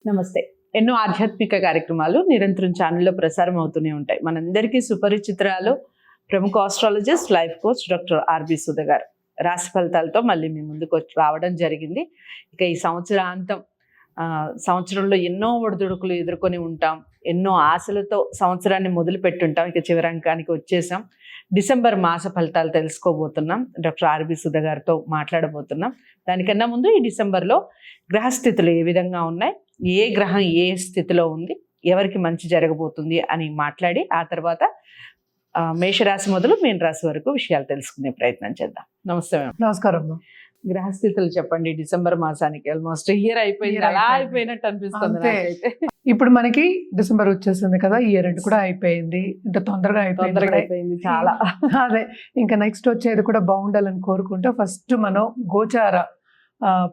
నమస్తే. ఎన్నో ఆధ్యాత్మిక కార్యక్రమాలు నిరంతరం ఛానల్లో ప్రసారం అవుతూనే ఉంటాయి. మనందరికీ సుపరిచితురాలు ప్రముఖ astrologist, life coach doctor RB Sudha గారు రాశి ఫలితాలతో మళ్ళీ మీ ముందుకు రావడం జరిగింది. ఇక ఈ సంవత్సరంలో ఎన్నో ఒడిదుడుకులు ఎదుర్కొని ఉంటాం, ఎన్నో ఆశలతో సంవత్సరాన్ని మొదలు పెట్టుంటాం. ఇక చివరి అంకానికి వచ్చేసాం. డిసెంబర్ మాస ఫలితాలు తెలుసుకోబోతున్నాం. డాక్టర్ ఆర్బి సుధ గారితో మాట్లాడబోతున్నాం. దానికన్నా ముందు ఈ డిసెంబర్లో గ్రహస్థితులు ఏ విధంగా ఉన్నాయి, ఏ గ్రహం ఏ స్థితిలో ఉంది, ఎవరికి మంచి జరగబోతుంది అని మాట్లాడి ఆ తర్వాత మేషరాశి మొదలు మీన రాశి వరకు విషయాలు తెలుసుకునే ప్రయత్నం చేద్దాం. నమస్తే మేడం. నమస్కారం. గ్రహస్థితులు చెప్పండి. డిసెంబర్ మాసానికి ఆల్మోస్ట్ ఇయర్ అయిపోయింది, అలా అయిపోయినట్టు అనిపిస్తుంది నాకైతే. ఇప్పుడు మనకి డిసెంబర్ వచ్చేసింది కదా, ఇయర్ ఎండ్ కూడా అయిపోయింది. అంటే తొందరగా అయిపోయింది చాలా. అదే ఇంకా నెక్స్ట్ వచ్చేది కూడా బాగుండాలని కోరుకుంటూ ఫస్ట్ మనం గోచార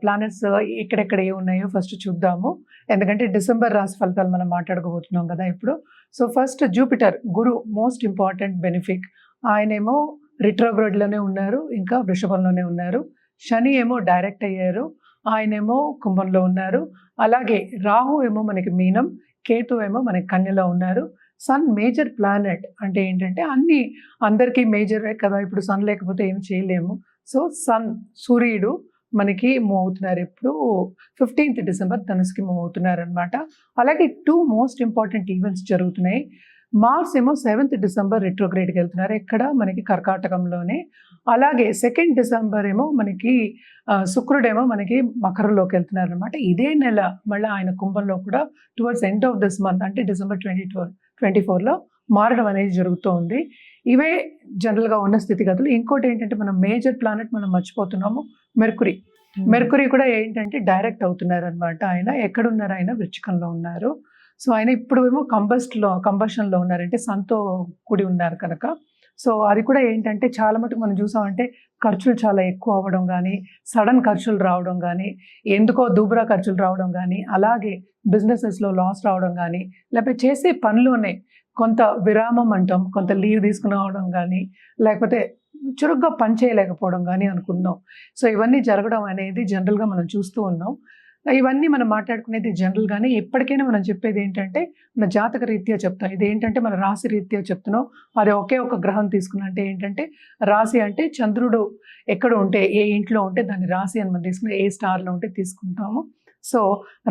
ప్లానెట్స్ ఎక్కడెక్కడ ఏ ఉన్నాయో ఫస్ట్ చూద్దాము. ఎందుకంటే డిసెంబర్ రాశి ఫలితాలు మనం మాట్లాడుకోబోతున్నాం కదా ఇప్పుడు. సో ఫస్ట్ జూపిటర్, గురు మోస్ట్ ఇంపార్టెంట్ బెనిఫిక్. ఆయనేమో రిట్రోగ్రేడ్లోనే ఉన్నారు, ఇంకా వృషభంలోనే ఉన్నారు. శని ఏమో డైరెక్ట్ అయ్యారు, ఆయనేమో కుంభంలో ఉన్నారు. అలాగే రాహు ఏమో మనకి మీనం, కేతు ఏమో మనకి కన్యలో ఉన్నారు. సన్ మేజర్ ప్లానెట్ అంటే ఏంటంటే అందరికీ మేజరే కదా, ఇప్పుడు సన్ లేకపోతే ఏం చేయలేము. సో సన్, సూర్యుడు మనకి మూవ్ అవుతున్నారు. ఇప్పుడు 15th డిసెంబర్ ధనుసుకి మూవ్ అవుతున్నారు అనమాట. అలాగే 2 మోస్ట్ ఇంపార్టెంట్ ఈవెంట్స్ జరుగుతున్నాయి. మార్స్ ఏమో 7th డిసెంబర్ రిట్రోగ్రేడ్కి వెళ్తున్నారు, ఎక్కడ మనకి కర్కాటకంలోనే. అలాగే 2nd డిసెంబర్ ఏమో మనకి శుక్రుడేమో మనకి మకరంలోకి వెళ్తున్నారు అనమాట. ఇదే నెల మళ్ళీ ఆయన కుంభంలో కూడా towards end of this month అంటే డిసెంబర్ 24లో మారడం అనేది జరుగుతోంది. ఇవే జనరల్గా ఉన్న స్థితిగతులు. ఇంకోటి ఏంటంటే మనం మేజర్ ప్లానెట్ మనం మర్చిపోతున్నాము, మెర్కురీ. మెర్కురీ కూడా ఏంటంటే డైరెక్ట్ అవుతున్నారు అనమాట. ఆయన ఎక్కడున్నారు, ఆయన వృచ్చికంలో ఉన్నారు. సో ఆయన ఇప్పుడు ఏమో కంబషన్లో ఉన్నారంటే సన్తో కూడి ఉన్నారు కనుక. సో అది కూడా ఏంటంటే చాలా మటుకు మనం చూసామంటే ఖర్చులు చాలా ఎక్కువ అవ్వడం కానీ, సడన్ ఖర్చులు రావడం కానీ, ఎందుకో దూబరా ఖర్చులు రావడం కానీ, అలాగే బిజినెసెస్లో లాస్ రావడం కానీ, లేకపోతే చేసే పనిలోనే కొంత విరామం అంటాం, కొంత లీవ్ తీసుకుని రావడం కానీ, లేకపోతే చురుగ్గా పని చేయలేకపోవడం కానీ అనుకుందాం. సో ఇవన్నీ జరగడం అనేది జనరల్గా మనం చూస్తూ ఉన్నాం. ఇవన్నీ మనం మాట్లాడుకునేది జనరల్గానే. ఎప్పటికైనా మనం చెప్పేది ఏంటంటే మన జాతక రీత్యా చెప్తాం. ఇది ఏంటంటే మన రాశి రీత్యా చెప్తున్నాం. అది ఒకే ఒక గ్రహం తీసుకున్నా అంటే ఏంటంటే రాశి అంటే చంద్రుడు ఎక్కడ ఉంటే, ఏ ఇంట్లో ఉంటే దాన్ని రాశి అని మనం తీసుకుని, ఏ స్టార్లో ఉంటే తీసుకుంటాము. సో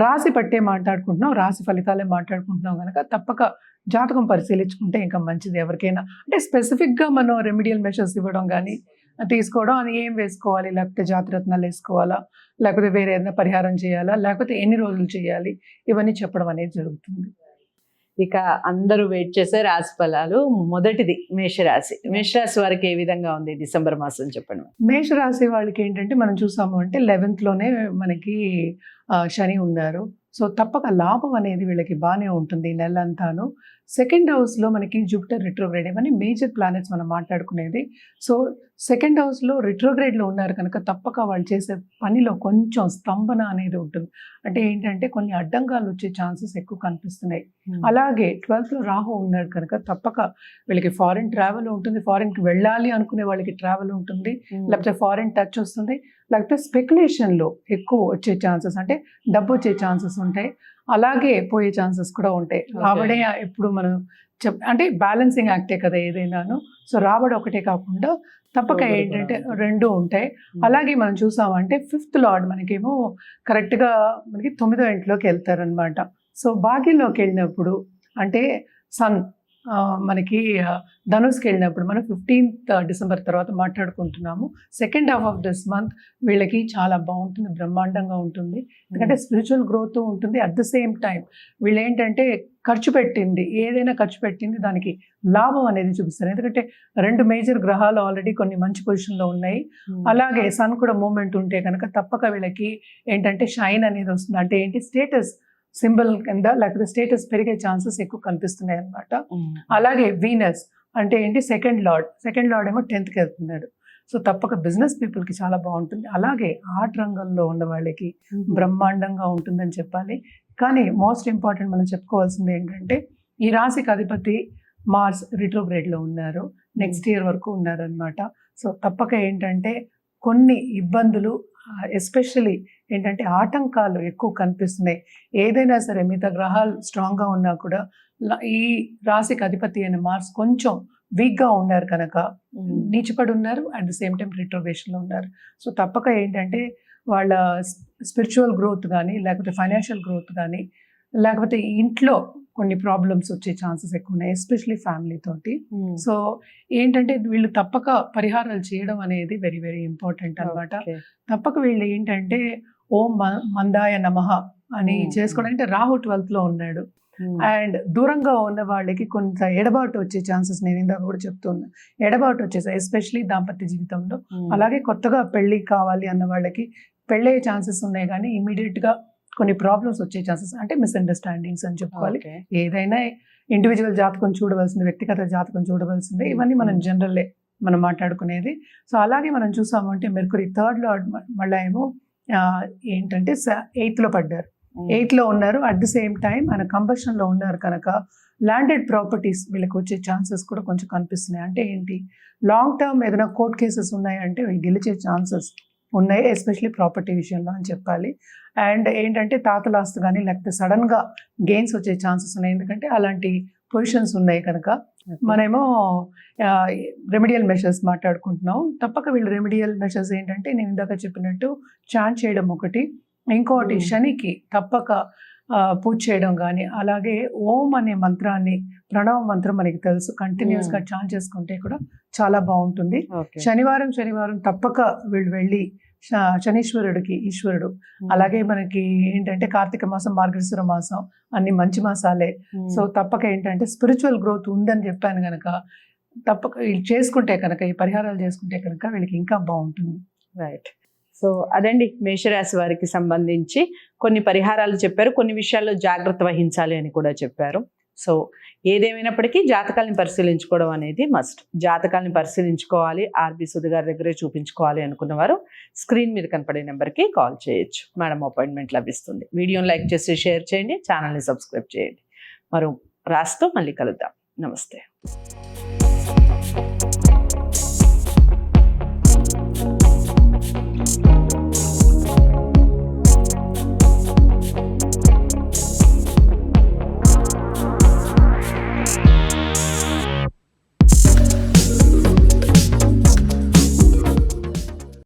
రాశి పట్టే మాట్లాడుకుంటున్నాం, రాశి ఫలితాలే మాట్లాడుకుంటున్నాం కనుక తప్పక జాతకం పరిశీలించుకుంటే ఇంకా మంచిది ఎవరికైనా. అంటే స్పెసిఫిక్గా మనం రెమిడియల్ మెషర్స్ ఇవ్వడం కానీ తీసుకోవడం, అని ఏం వేసుకోవాలి, లేకపోతే జాతిరత్నాలు వేసుకోవాలా, లేకపోతే వేరే ఏదైనా పరిహారం చేయాలా, లేకపోతే ఎన్ని రోజులు చేయాలి, ఇవన్నీ చెప్పడం అనేది జరుగుతుంది. ఇక అందరూ వెయిట్ చేసే రాశి ఫలాలు. మొదటిది మేషరాశి. మేషరాశి వారికి ఏ విధంగా ఉంది డిసెంబర్ మాసం చెప్పండి. మేషరాశి వాళ్ళకి ఏంటంటే మనం చూసాము అంటే 11th మనకి శని ఉన్నారు. సో తప్పక లాభం అనేది వీళ్ళకి బాగానే ఉంటుంది ఈ నెల అంతాను. 2nd హౌస్లో మనకి జూపిటర్ రిట్రోగ్రేడ్, ఇవన్నీ మేజర్ ప్లానెట్స్ మనం మాట్లాడుకునేది. సో 2nd హౌస్లో రిట్రోగ్రేడ్లో ఉన్నారు కనుక తప్పక వాళ్ళు చేసే పనిలో కొంచెం స్తంభన అనేది ఉంటుంది. అంటే ఏంటంటే కొన్ని అడ్డంగాలు వచ్చే ఛాన్సెస్ ఎక్కువ కనిపిస్తున్నాయి. అలాగే 12th రాహు ఉన్నాడు కనుక తప్పక వీళ్ళకి ఫారిన్ ట్రావెల్ ఉంటుంది, ఫారిన్కి వెళ్ళాలి అనుకునే వాళ్ళకి ట్రావెల్ ఉంటుంది, లేకపోతే ఫారిన్ టచ్ వస్తుంది, లేకపోతే స్పెక్యులేషన్లో ఎక్కువ వచ్చే ఛాన్సెస్, అంటే డబ్బు వచ్చే ఛాన్సెస్ ఉంటాయి, అలాగే పోయే ఛాన్సెస్ కూడా ఉంటాయి. రాబడే ఎప్పుడు మనం అంటే బ్యాలెన్సింగ్ యాక్టే కదా ఏదైనాను. సో రాబడి ఒకటే కాకుండా తప్పక ఏంటంటే 2 ఉంటాయి. అలాగే మనం చూసామంటే 5th లార్డ్ మనకేమో కరెక్ట్గా మనకి 9వ ఇంట్లోకి వెళ్తారనమాట. సో భాగ్యంలోకి వెళ్ళినప్పుడు అంటే సన్ మనకి ధనుస్కి వెళ్ళినప్పుడు మనం 15th డిసెంబర్ తర్వాత మాట్లాడుకుంటున్నాము. 2nd half of this month వీళ్ళకి చాలా బాగుంటుంది, బ్రహ్మాండంగా ఉంటుంది. ఎందుకంటే స్పిరిచువల్ గ్రోత్ ఉంటుంది. అట్ ద సేమ్ టైం వీళ్ళు ఏంటంటే ఏదైనా ఖర్చు పెట్టింది దానికి లాభం అనేది చూపిస్తారు. ఎందుకంటే 2 మేజర్ గ్రహాలు ఆల్రెడీ కొన్ని మంచి పొజిషన్లో ఉన్నాయి. అలాగే సన్ కూడా మూమెంట్ ఉంటే కనుక తప్పక వీళ్ళకి ఏంటంటే షైన్ అనేది వస్తుంది. అంటే ఏంటి, స్టేటస్ సింబల్ కింద, లేకపోతే స్టేటస్ పెరిగే ఛాన్సెస్ ఎక్కువ కనిపిస్తున్నాయి అనమాట. అలాగే వీనస్ అంటే ఏంటి, 2nd లార్డ్ ఏమో 10th వెళ్తున్నాడు. సో తప్పక బిజినెస్ పీపుల్కి చాలా బాగుంటుంది. అలాగే ఆర్ట్ రంగంలో ఉన్న వాళ్ళకి బ్రహ్మాండంగా ఉంటుందని చెప్పాలి. కానీ మోస్ట్ ఇంపార్టెంట్ మనం చెప్పుకోవాల్సింది ఏంటంటే ఈ రాశికి అధిపతి మార్స్ రిట్రోగ్రేడ్లో ఉన్నారు, నెక్స్ట్ ఇయర్ వరకు ఉన్నారనమాట. సో తప్పక ఏంటంటే కొన్ని ఇబ్బందులు ఎస్పెషలీ ఏంటంటే ఆటంకాలు ఎక్కువ కనిపిస్తున్నాయి. ఏదైనా సరే మిగతా గ్రహాలు స్ట్రాంగ్గా ఉన్నా కూడా ఈ రాశికి అధిపతి అయిన మార్స్ కొంచెం వీక్గా ఉన్నారు కనుక నీచిపడి ఉన్నారు, అట్ ది సేమ్ టైం రిట్రోగ్రేషన్లో ఉన్నారు. సో తప్పక ఏంటంటే వాళ్ళ స్పిరిచువల్ గ్రోత్ కానీ, లేకపోతే ఫైనాన్షియల్ గ్రోత్ కానీ, లేకపోతే ఇంట్లో కొన్ని ప్రాబ్లమ్స్ వచ్చే ఛాన్సెస్ ఎక్కువ ఉన్నాయి, ఎస్పెషలీ ఫ్యామిలీ తోటి. సో ఏంటంటే వీళ్ళు తప్పక పరిహారాలు చేయడం అనేది వెరీ వెరీ ఇంపార్టెంట్ అనమాట. తప్పక వీళ్ళు ఏంటంటే ఓం మందాయ నమః అని చేసుకోవడం. అంటే రాహు 12th లో ఉన్నాడు, అండ్ దూరంగా ఉన్న వాళ్ళకి కొంత ఎడబాటు వచ్చే ఛాన్సెస్ నేను ఇందాక కూడా చెప్తున్నా, ఎడబాటు వచ్చేసాయి ఎస్పెషలీ దాంపత్య జీవితంలో. అలాగే కొత్తగా పెళ్లి కావాలి అన్న వాళ్ళకి పెళ్ళయ్యే ఛాన్సెస్ ఉన్నాయి, కానీ ఇమీడియట్గా కొన్ని ప్రాబ్లమ్స్ వచ్చే ఛాన్సెస్, అంటే మిస్అండర్స్టాండింగ్స్ అని చెప్పుకోవాలి. ఏదైనా ఇండివిజువల్ జాతకం చూడవలసింది, వ్యక్తిగత జాతకం చూడవలసిందే. ఇవన్నీ మనం జనరల్లే మనం మాట్లాడుకునేది. సో అలాగే మనం చూసామంటే మెర్కురీ 3rd లార్డ్ మళ్ళీ ఏమో ఏంటంటే 8th లో పడ్డారు, 8th లో ఉన్నారు. అట్ ది సేమ్ టైం ఆయన కంబషన్లో ఉన్నారు కనుక ల్యాండెడ్ ప్రాపర్టీస్ వీళ్ళకి వచ్చే ఛాన్సెస్ కూడా కొంచెం కనిపిస్తున్నాయి. అంటే ఏంటి, లాంగ్ టర్మ్ ఏదైనా కోర్ట్ కేసెస్ ఉన్నాయంటే వీళ్ళు గెలిచే ఛాన్సెస్ ఉన్నాయి, ఎస్పెషలీ ప్రాపర్టీ విషయంలో అని చెప్పాలి. అండ్ ఏంటంటే తాతలాస్తు కానీ లేకపోతే సడన్గా గెయిన్స్ వచ్చే ఛాన్సెస్ ఉన్నాయి, ఎందుకంటే అలాంటి పొజిషన్స్ ఉన్నాయి కనుక. మనమేమో రెమెడియల్ మెషర్స్ మాట్లాడుకుంటున్నాం. తప్పక వీళ్ళు రెమెడియల్ మెషర్స్ ఏంటంటే నేను ఇందాక చెప్పినట్టు చాంట్ చేయడం ఒకటి, ఇంకోటి శనికి తప్పక పూజ చేయడం కానీ, అలాగే ఓం అనే మంత్రాన్ని, ప్రణవ మంత్రం మనకి తెలుసు, కంటిన్యూస్గా చాంట్ చేసుకుంటే కూడా చాలా బాగుంటుంది. శనివారం తప్పక వీళ్ళు వెళ్ళి శనీశ్వరుడికి, ఈశ్వరుడు, అలాగే మనకి ఏంటంటే కార్తీక మాసం, మార్గశిర మాసం అన్ని మంచి మాసాలే. సో తప్పక ఏంటంటే స్పిరిచువల్ గ్రోత్ ఉందని చెప్పాను కనుక తప్పక వీళ్ళు చేసుకుంటే కనుక, ఈ పరిహారాలు చేసుకుంటే కనుక వీళ్ళకి ఇంకా బాగుంటుంది. రైట్. సో అదండి మేషరాశి వారికి సంబంధించి కొన్ని పరిహారాలు చెప్పారు, కొన్ని విషయాల్లో జాగ్రత్త వహించాలి అని కూడా చెప్పారు. సో ఏదేమైనప్పటికీ జాతకాలను పరిశీలించుకోవడం అనేది మస్ట్. జాతకాలను పరిశీలించుకోవాలి, ఆర్బి సుధ గారి దగ్గరే చూపించుకోవాలి అనుకున్న వారు స్క్రీన్ మీద కనపడే నెంబర్కి కాల్ చేయొచ్చు, మేడం అపాయింట్మెంట్ లభిస్తుంది. వీడియోని లైక్ చేసి షేర్ చేయండి, ఛానల్ని సబ్స్క్రైబ్ చేయండి. మరో రాశితో మళ్ళీ కలుద్దాం. నమస్తే.